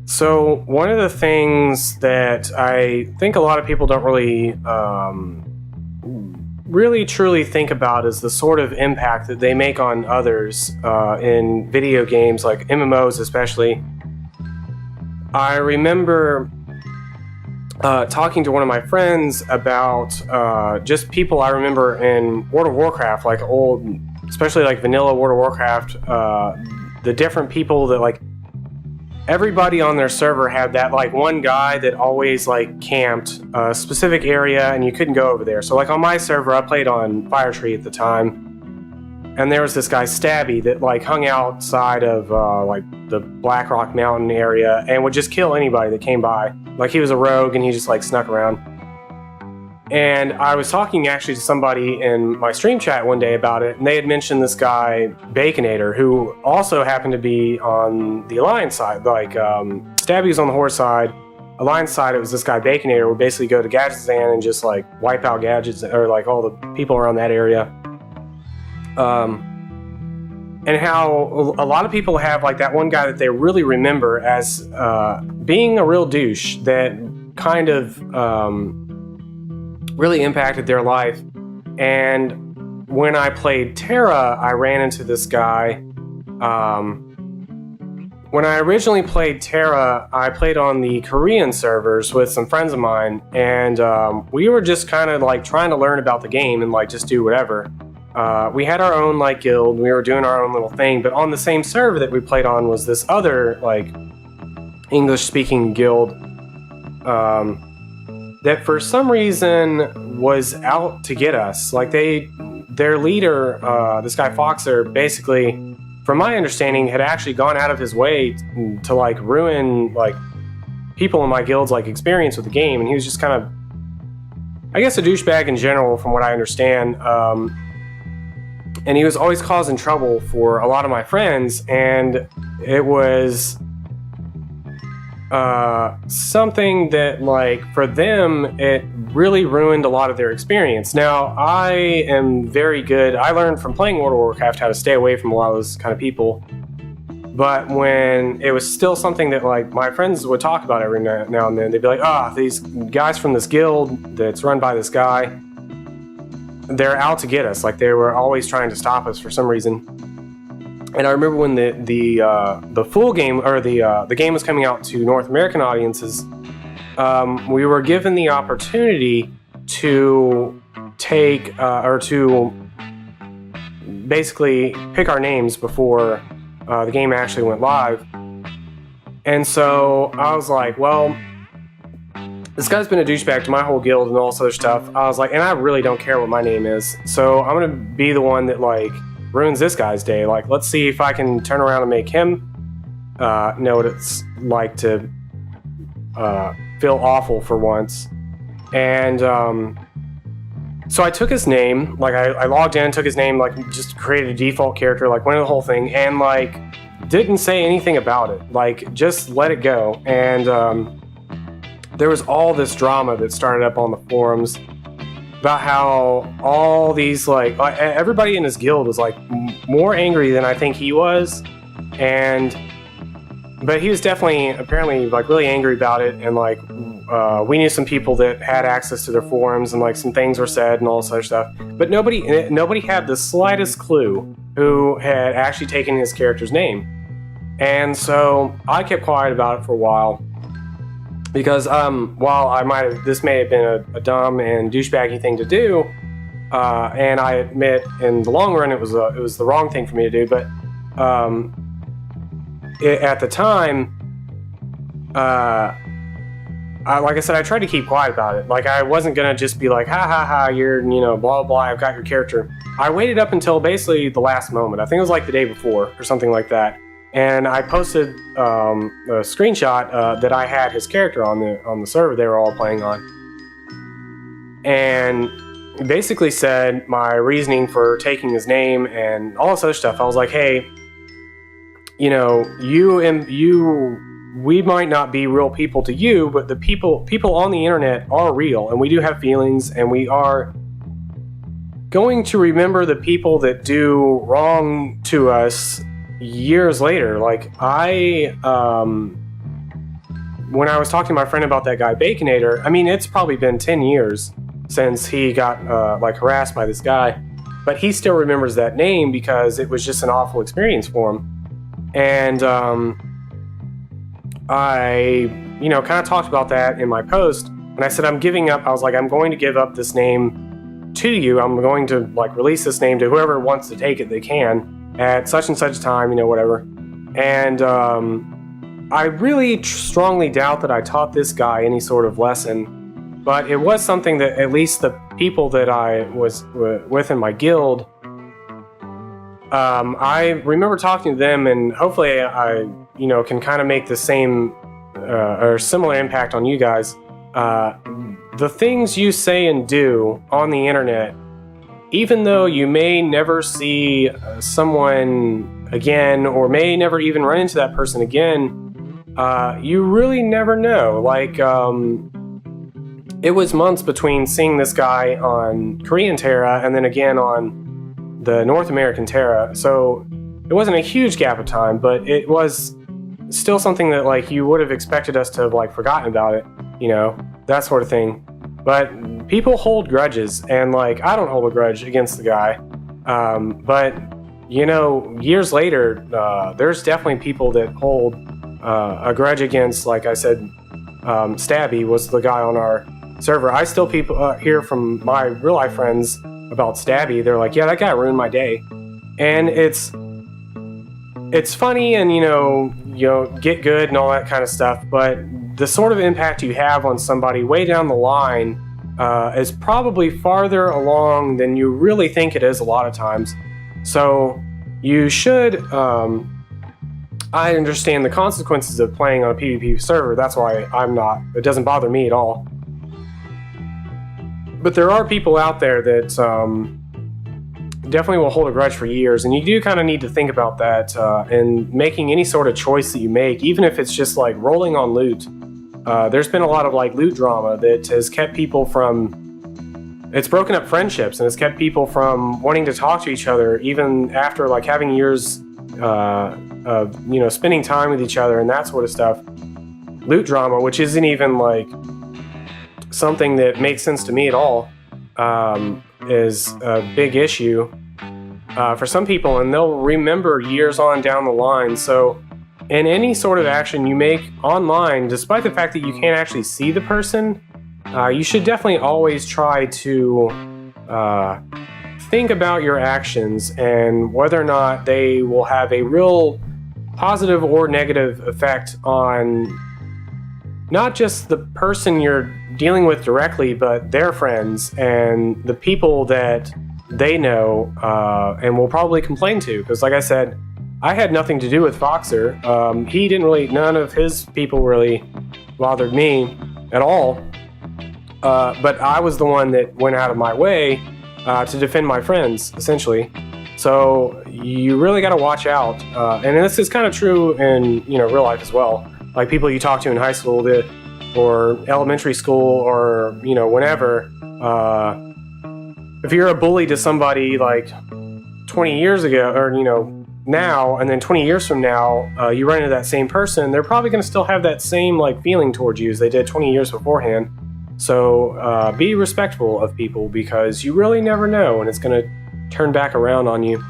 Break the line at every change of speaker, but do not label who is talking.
So one of the things that I think a lot of people don't really truly think about is the sort of impact that they make on others in video games, like MMOs especially. I remember talking to one of my friends about just people I remember in World of Warcraft, like old, especially like vanilla World of Warcraft, the different people that like everybody on their server had that like one guy that always like camped a specific area and you couldn't go over there. So like on my server, I played on Firetree at the time, and there was this guy Stabby that like hung outside of like the Blackrock Mountain area and would just kill anybody that came by. Like he was a rogue and he just like snuck around. And I was talking actually to somebody in my stream chat one day about it, and they had mentioned this guy Baconator, who also happened to be on the Alliance side. Like Stabby was on the Horde side. Alliance side, it was this guy Baconator would basically go to Gadgetzan and just like wipe out gadgets or like all the people around that area. And how a lot of people have like that one guy that they really remember as being a real douche that kind of really impacted their life. And when I played Terra, I ran into this guy. When I originally played Terra, I played on the Korean servers with some friends of mine, and we were just kind of like trying to learn about the game and like just do whatever. We had our own like guild, we were doing our own little thing, but on the same server that we played on was this other like English-speaking guild that for some reason was out to get us. Like their leader, this guy Foxer, basically, from my understanding, had actually gone out of his way to like ruin like people in my guild's like experience with the game, and he was just kind of, I guess, a douchebag in general, from what I understand. And he was always causing trouble for a lot of my friends, and it was something that, like, for them, it really ruined a lot of their experience. Now, I am very good. I learned from playing World of Warcraft how to stay away from a lot of those kind of people. But when it was still something that, like, my friends would talk about every now and then, they'd be like, these guys from this guild that's run by this guy, they're out to get us. Like, they were always trying to stop us for some reason. And I remember when the full game, or the game was coming out to North American audiences, we were given the opportunity to take, or to basically pick our names before the game actually went live. And so I was like, well, this guy's been a douchebag to my whole guild and all this other stuff. I was like, and I really don't care what my name is. So I'm going to be the one that, like, ruins this guy's day. Like, let's see if I can turn around and make him know what it's like to feel awful for once. And so I took his name, like I logged in, took his name, like just created a default character, like went into the whole thing, and like didn't say anything about it, like just let it go. And there was all this drama that started up on the forums about how all these like everybody in his guild was like more angry than I think he was, but he was definitely apparently like really angry about it. And like we knew some people that had access to their forums, and like some things were said and all this other stuff, but nobody had the slightest clue who had actually taken his character's name. And so I kept quiet about it for a while, because while this may have been a dumb and douchebaggy thing to do, and I admit in the long run it was the wrong thing for me to do, but at the time, like I said, I tried to keep quiet about it. Like, I wasn't gonna just be like, ha ha ha, you're, blah blah blah, I've got your character. I waited up until basically the last moment. I think it was like the day before or something like that. And I posted a screenshot that I had his character on the server they were all playing on, and basically said my reasoning for taking his name and all this other stuff. I was like, hey, we might not be real people to you, but the people on the internet are real, and we do have feelings, and we are going to remember the people that do wrong to us years later. Like, I when I was talking to my friend about that guy Baconator, I mean, it's probably been 10 years since he got like harassed by this guy, but he still remembers that name because it was just an awful experience for him. And I, kind of talked about that in my post, and I said, I'm giving up. I was like, I'm going to give up this name to you. I'm going to like release this name to whoever wants to take it, they can, at such and such time, whatever. And I really strongly doubt that I taught this guy any sort of lesson, but it was something that at least the people that I was with in my guild, I remember talking to them, and hopefully I can kind of make the same or similar impact on you guys. The things you say and do on the internet, even though you may never see someone again, or may never even run into that person again, you really never know. Like, it was months between seeing this guy on Korean Terra and then again on the North American Terra, so it wasn't a huge gap of time, but it was still something that like you would have expected us to have like forgotten about it, that sort of thing. But people hold grudges, and like I don't hold a grudge against the guy, but years later, there's definitely people that hold a grudge against, like I said, Stabby was the guy on our server. I still hear from my real life friends about Stabby. They're like, yeah, that guy ruined my day. And it's funny and, get good and all that kind of stuff, but the sort of impact you have on somebody way down the line is probably farther along than you really think it is a lot of times. So you should, I understand the consequences of playing on a PvP server. That's why it doesn't bother me at all. But there are people out there that definitely will hold a grudge for years, and you do kind of need to think about that in making any sort of choice that you make, even if it's just like rolling on loot. There's been a lot of like loot drama that has kept people it's broken up friendships, and it's kept people from wanting to talk to each other even after like having years of spending time with each other and that sort of stuff. Loot drama, which isn't even like something that makes sense to me at all, is a big issue for some people, and they'll remember years on down the line. So in any sort of action you make online, despite the fact that you can't actually see the person, you should definitely always try to think about your actions and whether or not they will have a real positive or negative effect on not just the person you're dealing with directly, but their friends and the people that they know and will probably complain to. Because like I said, I had nothing to do with Foxer. None of his people really bothered me at all. But I was the one that went out of my way to defend my friends, essentially. So you really got to watch out. And this is kind of true in real life as well. Like people you talk to in high school or elementary school or whenever. If you're a bully to somebody like 20 years ago or now, and then 20 years from now you run into that same person, they're probably going to still have that same like feeling towards you as they did 20 years beforehand. So be respectful of people, because you really never know when it's going to turn back around on you.